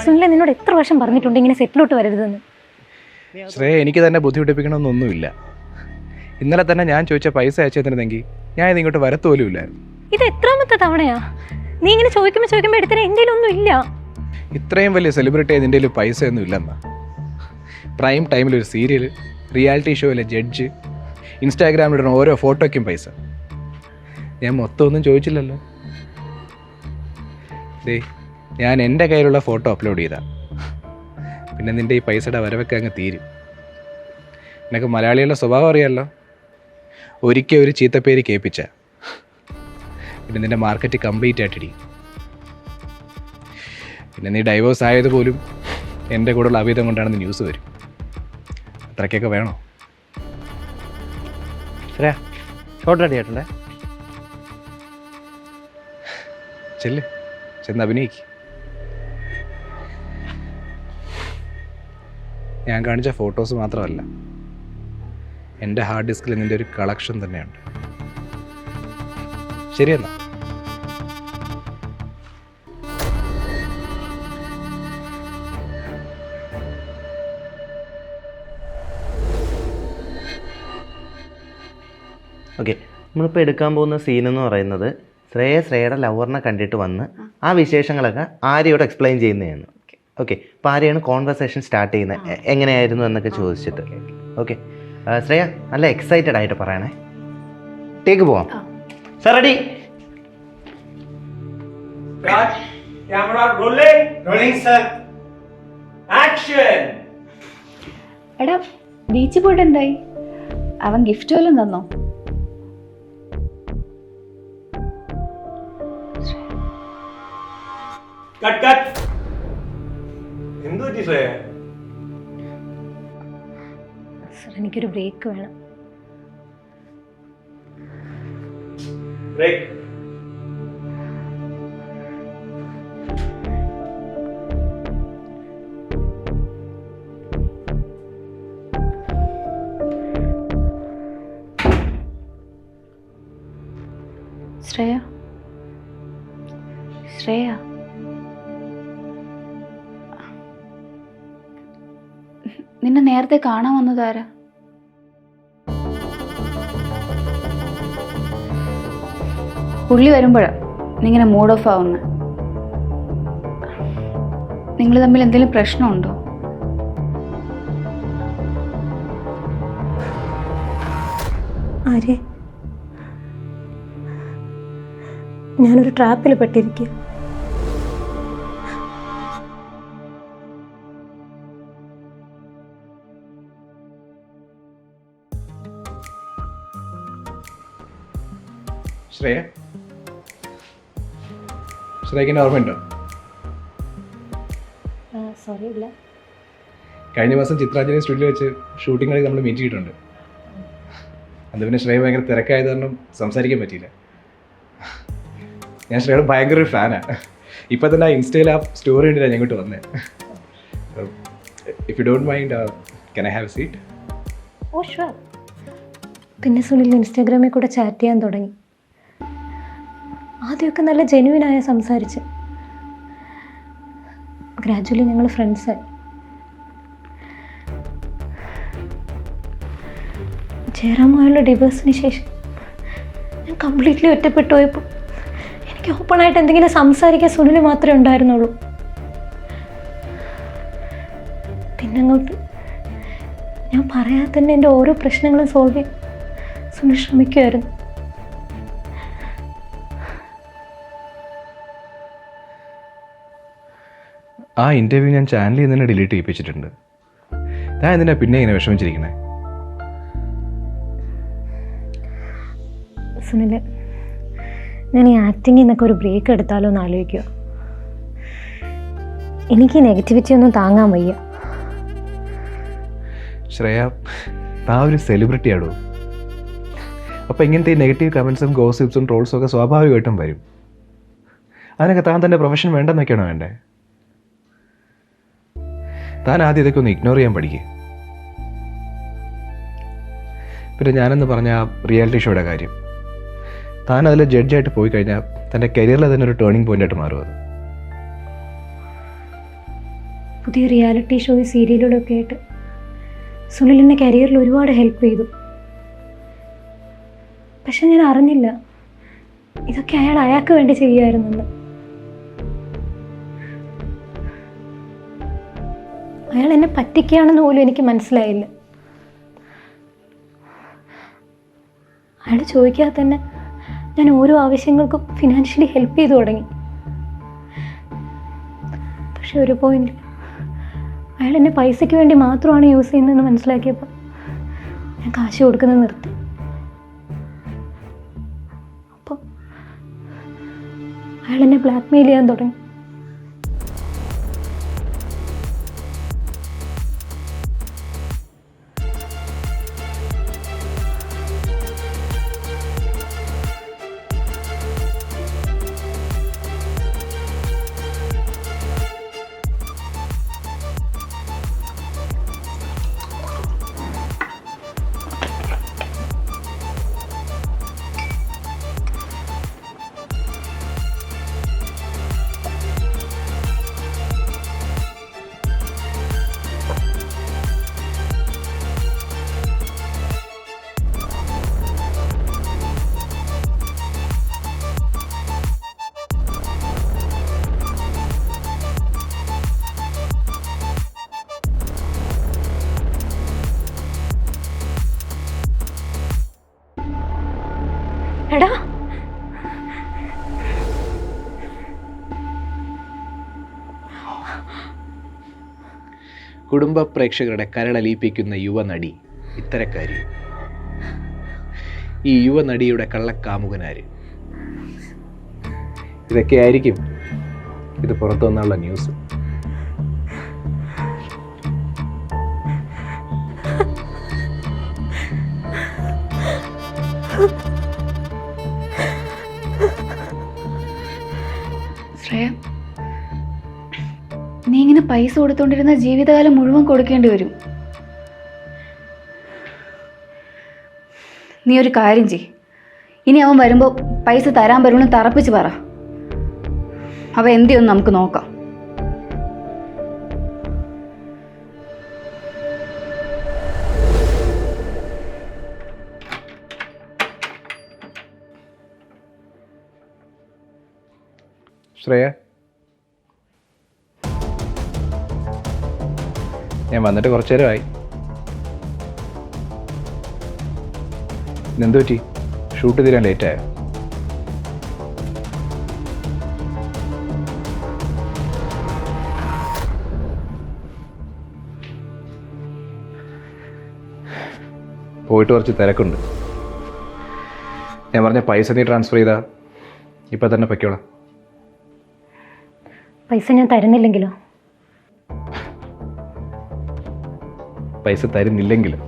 സുനിലെ നിന്നോട് എത്ര വർഷം പറഞ്ഞിട്ടുണ്ട് ഇങ്ങനെ സെറ്റിലോട്ട് വരരുതെന്ന്. ശ്രേയ, എനിക്ക് തന്നെ ബുദ്ധിമുട്ടിപ്പിക്കണമെന്നൊന്നുമില്ല. ഇന്നലെ തന്നെ ഞാൻ ചോദിച്ച പൈസ അയച്ചു തന്നിരുന്നെങ്കിൽ ഞാൻ ഇതിങ്ങോട്ട് വരത്തോലും ഇല്ലായിരുന്നു. ഇത് എത്രാമത്തെ തവണയാ നീ ഇങ്ങനെ ചോദിക്കുമ്പോൾ എടുത്തേ? എൻ്റെ ഒന്നും ഇല്ല. ഇത്രയും വലിയ സെലിബ്രിറ്റി നിൻ്റെ പൈസ ഒന്നും ഇല്ലെന്നാ. പ്രൈം ടൈമിലൊരു സീരിയൽ, റിയാലിറ്റി ഷോയിലെ ജഡ്ജ്, ഇൻസ്റ്റാഗ്രാമിലിടുന്ന ഓരോ ഫോട്ടോയ്ക്കും പൈസ. ഞാൻ മൊത്തം ഒന്നും ചോദിച്ചില്ലല്ലോ. ഞാൻ എൻ്റെ കയ്യിലുള്ള ഫോട്ടോ അപ്ലോഡ് ചെയ്താ പിന്നെ നിൻ്റെ ഈ പൈസയുടെ വരവൊക്കെ അങ്ങ് തീരും. നിനക്ക് മലയാളികളുടെ സ്വഭാവം അറിയാമല്ലോ. ഒരിക്കൽ ഒരു ചീത്തപ്പേര് കേൾപ്പിച്ച പിന്നെ നിൻ്റെ മാർക്കറ്റ് കംപ്ലീറ്റ് ആയിട്ടിടിയും. പിന്നെ നീ ഡൈവേഴ്സ് ആയതുപോലും എൻ്റെ കൂടെയുള്ള അവിധം കൊണ്ടാണെന്ന് ന്യൂസ് വരും. അത്രയ്ക്കൊക്കെ വേണോ? ശ്രേയ, ഷോർട്ട് റെഡി ആയിട്ടുണ്ടേ. ചെന്ന് അഭിനയിക്ക്. ഞാൻ കാണിച്ച ഫോട്ടോസ് മാത്രമല്ല, എൻ്റെ ഹാർഡ് ഡിസ്കിൽ നിൻ്റെ ഒരു കളക്ഷൻ തന്നെയുണ്ട്. ശരിയല്ല? ഓക്കെ, നമ്മളിപ്പോൾ എടുക്കാൻ പോകുന്ന സീനെന്ന് പറയുന്നത് ശ്രേയയുടെ ലവറിനെ കണ്ടിട്ട് വന്ന് ആ വിശേഷങ്ങളൊക്കെ ആര്യയോട് എക്സ്പ്ലെയിൻ ചെയ്യുന്നതാണ്. ഓക്കെ, അപ്പോൾ ആര്യയാണ് കോൺവെർസേഷൻ സ്റ്റാർട്ട് ചെയ്യുന്നത്, എങ്ങനെയായിരുന്നു എന്നൊക്കെ ചോദിച്ചിട്ട്. ഓക്കെ, ശ്രേയ നല്ല എക്സൈറ്റഡ് ആയിട്ട് പറയണേ. ടേക്ക് പോവാം. Sir ready? Camera rolling. Rolling, sir. Action. എടാ, ബീച്ചിൽ പോയിട്ട് എന്തായി? അവൻ ഗിഫ്റ്റ് വല്ലതും തന്നോ? Cut. എന്തു പറ്റി ശ്രേയ? സർ, എനിക്കൊരു ബ്രേക്ക് വേണം. Break. ശ്രേയ, നിന്നെ നേരത്തെ കാണാൻ വന്നതാരാ? പുള്ളി വരുമ്പോഴാ നിങ്ങനെ മൂഡ് ഓഫ് ആവുന്ന. നിങ്ങൾ തമ്മിൽ എന്തെങ്കിലും പ്രശ്നമുണ്ടോ? ആരെ? ഞാനൊരു ട്രാപ്പിൽ പെട്ടിരിക്കുക. ശ്രേയക്ക് ഓർമ്മയുണ്ടോ? സോറി, ഇല്ല. കഴിഞ്ഞ മാസം ചിത്രാഞ്ജലി സ്റ്റുഡിയോ വെച്ച് ഷൂട്ടിംഗ് കളി നമ്മൾ മീറ്റ് ചെയ്തിട്ടുണ്ട്. അത് പിന്നെ ശ്രേയ ഭയങ്കര തിരക്കായത് കാരണം സംസാരിക്കാൻ പറ്റിയില്ല. ഞാൻ ശ്രേയയുടെ ഭയങ്കര ഒരു ഫാനാണ്. ഇപ്പം തന്നെ ഇൻസ്റ്റയിൽ ആ സ്റ്റോറി കണ്ടിട്ടാണ് ഞാൻ ഇങ്ങോട്ട് വന്നത്. If you don't mind, can I have a seat? Oh sure. പിന്നെ സുനിൽ ഇൻസ്റ്റാഗ്രാമിൽ കൂടെ ചാറ്റ് ചെയ്യാൻ തുടങ്ങി. ആദ്യമൊക്കെ നല്ല ജെന്യുവനായ സംസാരിച്ച്, ഗ്രാജുവലി ഞങ്ങൾ ഫ്രണ്ട്സായി. ജയറാമുമായുള്ള ഡിവോഴ്സിന് ശേഷം ഞാൻ കംപ്ലീറ്റ്ലി ഒറ്റപ്പെട്ടു പോയപ്പോൾ എനിക്ക് ഓപ്പണായിട്ട് എന്തെങ്കിലും സംസാരിക്കാൻ സുനിൽ മാത്രമേ ഉണ്ടായിരുന്നുള്ളൂ. പിന്നെ അങ്ങോട്ട് ഞാൻ പറയാതെ തന്നെ എൻ്റെ ഓരോ പ്രശ്നങ്ങളും സോൾവ് ചെയ്യാൻ സുനിൽ ശ്രമിക്കുമായിരുന്നു. ആ ഇൻ്റർവ്യൂ ഞാൻ ചാനലിൽ നിന്ന് തന്നെ ഡിലീറ്റ് ചെയ്യിപ്പിച്ചിട്ടുണ്ട്. ഞാൻ എന്തിനാ പിന്നെ ഇങ്ങനെ വിഷമിച്ചിരിക്കണേ? സുനിൽ, ഞാൻ ഈ ആക്ടിങ്ങിൽ നിന്നൊക്കെ ഒരു ബ്രേക്ക് എടുത്താലോ എന്ന് ആലോചിക്കുക. എനിക്ക് നെഗറ്റിവിറ്റി ഒന്നും താങ്ങാൻ വയ്യ. ശ്രേയ, താ ഒരു സെലിബ്രിറ്റി ആടോ. അപ്പോൾ ഇങ്ങനത്തെ ഈ നെഗറ്റീവ് കമൻസും ഗോസിപ്സും ട്രോൾസും ഒക്കെ സ്വാഭാവികമായിട്ടും വരും. അതിനൊക്കെ താൻ തൻ്റെ പ്രൊഫഷൻ വേണ്ടെന്നൊക്കെയാണോ വേണ്ടേ? താൻ ആദ്യം ഇതൊക്കെ ഒന്ന് ഇഗ്നോർ ചെയ്യാൻ പഠിക്കുക. പിന്നെ ഞാനെന്ന് പറഞ്ഞ ആ റിയാലിറ്റി ഷോയുടെ കാര്യം, താൻ അതിൽ ജഡ്ജായിട്ട് പോയി കഴിഞ്ഞാൽ തൻ്റെ കരിയറിൽ തന്നെ ഒരു ടേണിംഗ് പോയിൻ്റായിട്ട് മാറും. അത് പുതിയ റിയാലിറ്റി ഷോ സീരിയലുകളൊക്കെ ആയിട്ട് സുനിൽ എന്നെ കരിയറിൽ ഒരുപാട് ഹെൽപ്പ് ചെയ്തു. പക്ഷെ ഞാൻ അറിഞ്ഞില്ല ഇതൊക്കെ അയാൾക്ക് വേണ്ടി ചെയ്യുമായിരുന്നെന്ന്. അയാൾ എന്നെ പറ്റിക്കുകയാണെന്ന് പോലും എനിക്ക് മനസ്സിലായില്ല. അയാൾ ചോദിക്കാതെ തന്നെ ഞാൻ ഓരോ ആവശ്യങ്ങൾക്കും ഫിനാൻഷ്യലി ഹെൽപ്പ് ചെയ്തു തുടങ്ങി. പക്ഷെ ഒരു പോയിന്റ് അയാൾ എന്നെ പൈസയ്ക്ക് വേണ്ടി മാത്രമാണ് യൂസ് ചെയ്യുന്നതെന്ന് മനസ്സിലാക്കിയപ്പോൾ ഞാൻ കാശ് കൊടുക്കുന്നത് നിർത്തി. അപ്പോൾ അയാൾ എന്നെ ബ്ലാക്ക്മെയിൽ ചെയ്യാൻ തുടങ്ങി. എടാ കുടുംബ പ്രേക്ഷകരുടെ കരളലിയിപ്പിക്കുന്ന യുവനടി ഇത്തരക്കാരി. ഈ യുവനടിയുടെ കള്ളക്കാമുകനാര്? ഇതൊക്കെ ആയിരിക്കും ഇത് പുറത്തു വന്നുള്ള ന്യൂസ്. ശ്രേയ, നീ ഇങ്ങനെ പൈസ കൊടുത്തോണ്ടിരുന്ന ജീവിതകാലം മുഴുവൻ കൊടുക്കേണ്ടി വരും. നീ ഒരു കാര്യം ചെയ്, ഇനി അവൻ വരുമ്പോൾ പൈസ തരാൻ വരുമെന്ന് തറപ്പിച്ച് പറ. അവ എന്തെയൊന്ന് നമുക്ക് നോക്കാം. ശ്രേയ, ഞാൻ വന്നിട്ട് കുറച്ചു നേരമായി. എന്തു പറ്റി? ഷൂട്ട് തീരാൻ ലേറ്റായോ? പോയിട്ട് കുറച്ച് തിരക്കുണ്ട്. ഞാൻ പറഞ്ഞ പൈസ നീ ട്രാൻസ്ഫർ ചെയ്താ ഇപ്പം തന്നെ പൊയ്ക്കോളാം. പൈസ ഞാൻ തരുന്നില്ലെങ്കിലോ? പൈസ തരുന്നില്ലെങ്കിലും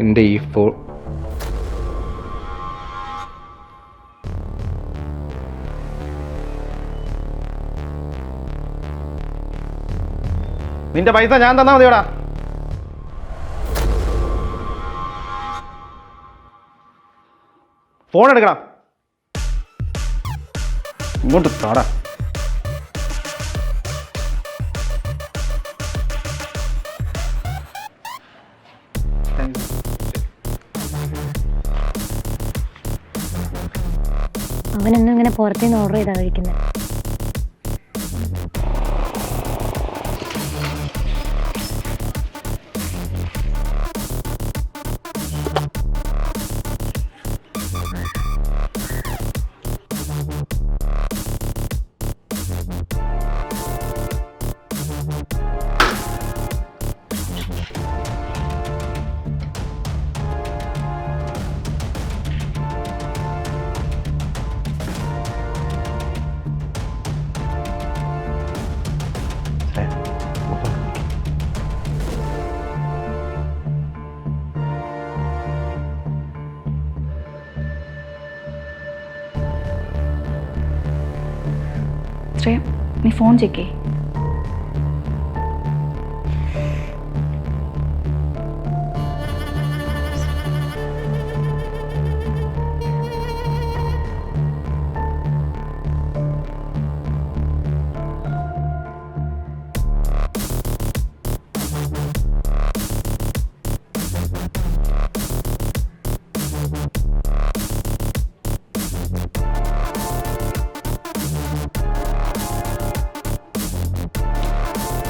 എൻ്റെ ഈ നിന്റെ പൈസ ഞാൻ തന്നാ മതിയോടാ. ഫോൺ എടുക്കണം, ഇങ്ങോട്ട് താടാ. അവനൊന്നും ഇങ്ങനെ പുറത്തുനിന്ന് ഓർഡർ ചെയ്താ കഴിക്കുന്നത്. ശ്രേയ, നീ ഫോൺ ചെക്കേ.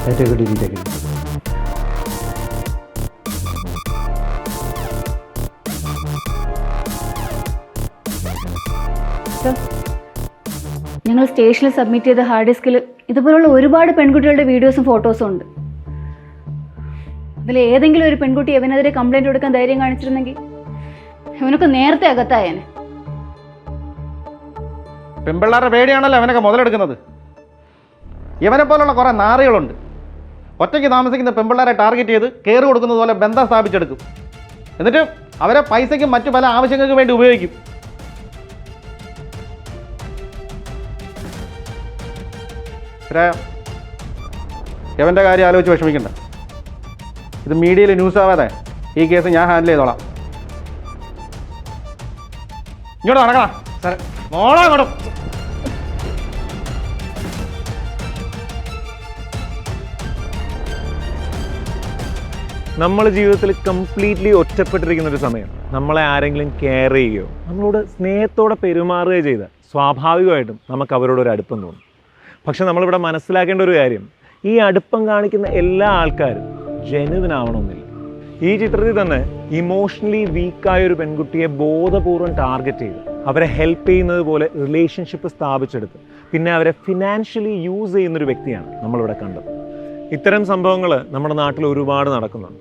ഞങ്ങൾ സ്റ്റേഷനിൽ സബ്മിറ്റ് ചെയ്ത ഹാർഡ് ഡിസ്കിൽ ഇതുപോലുള്ള ഒരുപാട് പെൺകുട്ടികളുടെ വീഡിയോസും ഫോട്ടോസും ഉണ്ട്. അതിൽ ഏതെങ്കിലും ഒരു പെൺകുട്ടി ഇവനെതിരെ കംപ്ലൈൻറ്റ് കൊടുക്കാൻ ധൈര്യം കാണിച്ചിരുന്നെങ്കിൽ ഇവനൊക്കെ നേരത്തെ അകത്തായേനെ. പെൺപിള്ളേരുടെ പേടിയാണല്ലോ അവനൊക്കെ മുതലെടുക്കുന്നത്. ഇവനെ പോലുള്ള കുറേ നാറികളുണ്ട്. ഒറ്റയ്ക്ക് താമസിക്കുന്ന പെൺപിള്ളേരെ ടാർഗറ്റ് ചെയ്ത് കയറി കൊടുക്കുന്നത് പോലെ ബന്ധം സ്ഥാപിച്ചെടുക്കും. എന്നിട്ട് അവരെ പൈസയ്ക്കും മറ്റു പല ആവശ്യങ്ങൾക്ക് വേണ്ടി ഉപയോഗിക്കും. ഇവൻ്റെ കാര്യം ആലോചിച്ച് വിഷമിക്കണ്ട. ഇത് മീഡിയയിൽ ന്യൂസ് ആവാതെ ഈ കേസ് ഞാൻ ഹാൻഡിൽ ചെയ്തോളാം. ഇങ്ങോട്ട് നടക്കണം സാർ. മോളെ അങ്ങോട്ടും. നമ്മൾ ജീവിതത്തിൽ കംപ്ലീറ്റ്ലി ഒറ്റപ്പെട്ടിരിക്കുന്ന ഒരു സമയം നമ്മളെ ആരെങ്കിലും കെയർ ചെയ്യുകയോ നമ്മളോട് സ്നേഹത്തോടെ പെരുമാറുകയോ ചെയ്താൽ സ്വാഭാവികമായിട്ടും നമുക്ക് അവരോടൊരു അടുപ്പം തോന്നും. പക്ഷെ നമ്മളിവിടെ മനസ്സിലാക്കേണ്ട ഒരു കാര്യം, ഈ അടുപ്പം കാണിക്കുന്ന എല്ലാ ആൾക്കാരും ജെനുവിൻ ആവണമെന്നില്ല. ഈ ചിത്രത്തിൽ തന്നെ ഇമോഷണലി വീക്കായ ഒരു പെൺകുട്ടിയെ ബോധപൂർവം ടാർഗറ്റ് ചെയ്ത് അവരെ ഹെൽപ്പ് ചെയ്യുന്നത് പോലെ റിലേഷൻഷിപ്പ് സ്ഥാപിച്ചെടുത്ത് പിന്നെ അവരെ ഫിനാൻഷ്യലി യൂസ് ചെയ്യുന്നൊരു വ്യക്തിയാണ് നമ്മളിവിടെ കണ്ടത്. ഇത്തരം സംഭവങ്ങൾ നമ്മുടെ നാട്ടിൽ ഒരുപാട് നടക്കുന്നുണ്ട്.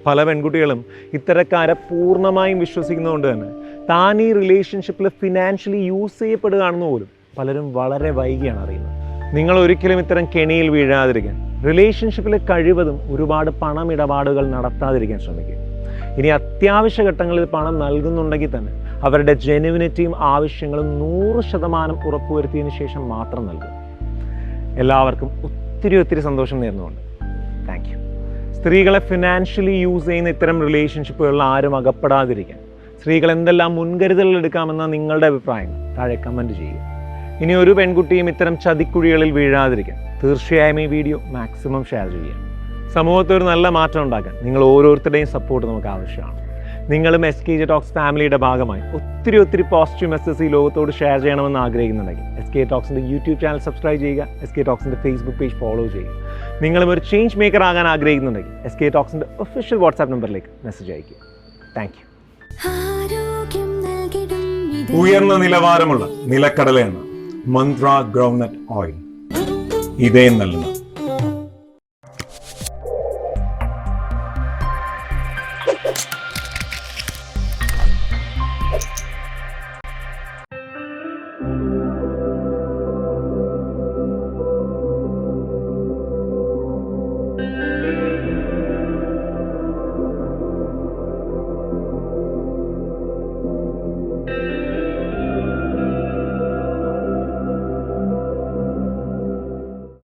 പല പെൺകുട്ടികളും ഇത്തരക്കാരെ പൂർണ്ണമായും വിശ്വസിക്കുന്നതുകൊണ്ട് തന്നെ താൻ ഈ റിലേഷൻഷിപ്പിൽ ഫിനാൻഷ്യലി യൂസ് ചെയ്യപ്പെടുകയാണെന്ന് പോലും പലരും വളരെ വൈകിയാണ് അറിയുന്നത്. നിങ്ങൾ ഒരിക്കലും ഇത്തരം കെണിയിൽ വീഴാതിരിക്കാൻ റിലേഷൻഷിപ്പിൽ കഴിവതും ഒരുപാട് പണമിടപാടുകൾ നടത്താതിരിക്കാൻ ശ്രമിക്കുക. ഇനി അത്യാവശ്യ ഘട്ടങ്ങളിൽ പണം നൽകുന്നുണ്ടെങ്കിൽ തന്നെ അവരുടെ ജെനുവിനിറ്റിയും ആവശ്യങ്ങളും 100% ഉറപ്പുവരുത്തിയതിനു ശേഷം മാത്രം നൽകുക. എല്ലാവർക്കും ഒത്തിരി സന്തോഷം നേർന്നുകൊണ്ട് താങ്ക് യു. സ്ത്രീകളെ ഫിനാൻഷ്യലി യൂസ് ചെയ്യുന്ന ഇത്തരം റിലേഷൻഷിപ്പുകളിൽ ആരും അകപ്പെടാതിരിക്കാൻ സ്ത്രീകൾ എന്തെല്ലാം മുൻകരുതലുകൾ എടുക്കാമെന്ന നിങ്ങളുടെ അഭിപ്രായം താഴെ കമൻറ്റ് ചെയ്യുക. ഇനി ഒരു പെൺകുട്ടിയും ഇത്തരം ചതിക്കുഴികളിൽ വീഴാതിരിക്കാൻ തീർച്ചയായും ഈ വീഡിയോ മാക്സിമം ഷെയർ ചെയ്യുക. സമൂഹത്തിൽ ഒരു നല്ല മാറ്റം ഉണ്ടാക്കാൻ നിങ്ങൾ ഓരോരുത്തരുടെയും സപ്പോർട്ട് നമുക്ക് ആവശ്യമാണ്. നിങ്ങളും SKJ ടോക്സ് ഫാമിലിയുടെ ഭാഗമായി ഒത്തിരി പോസിറ്റീവ് മെസ്സേജ് ഈ ലോകത്തോട് ഷെയർ ചെയ്യണമെന്ന് ആഗ്രഹിക്കുന്നുണ്ടെങ്കിൽ SKJ ടോക്സിൻ്റെ യൂട്യൂബ് ചാനൽ സബ്സ്ക്രൈബ് ചെയ്യുക. SKJ ടോക്സിൻ്റെ ഫേസ്ബുക്ക് പേജ് ഫോളോ ചെയ്യുക. നിങ്ങളും ഒരു ചേഞ്ച് മേക്കർ ആകാൻ ആഗ്രഹിക്കുന്നുണ്ടെങ്കിൽ SKJ ടോക്സിൻ്റെ ഒഫീഷ്യൽ വാട്സാപ്പ് നമ്പറിലേക്ക് മെസ്സേജ് അയയ്ക്കുക. Thank you. ഉയർന്ന നിലവാരമുള്ള നിലക്കടല എണ്ണ മന്ത്ര ഗ്രൗണ്ട്നട്ട് ഓയിൽ ഇതേ നൽകുന്നു.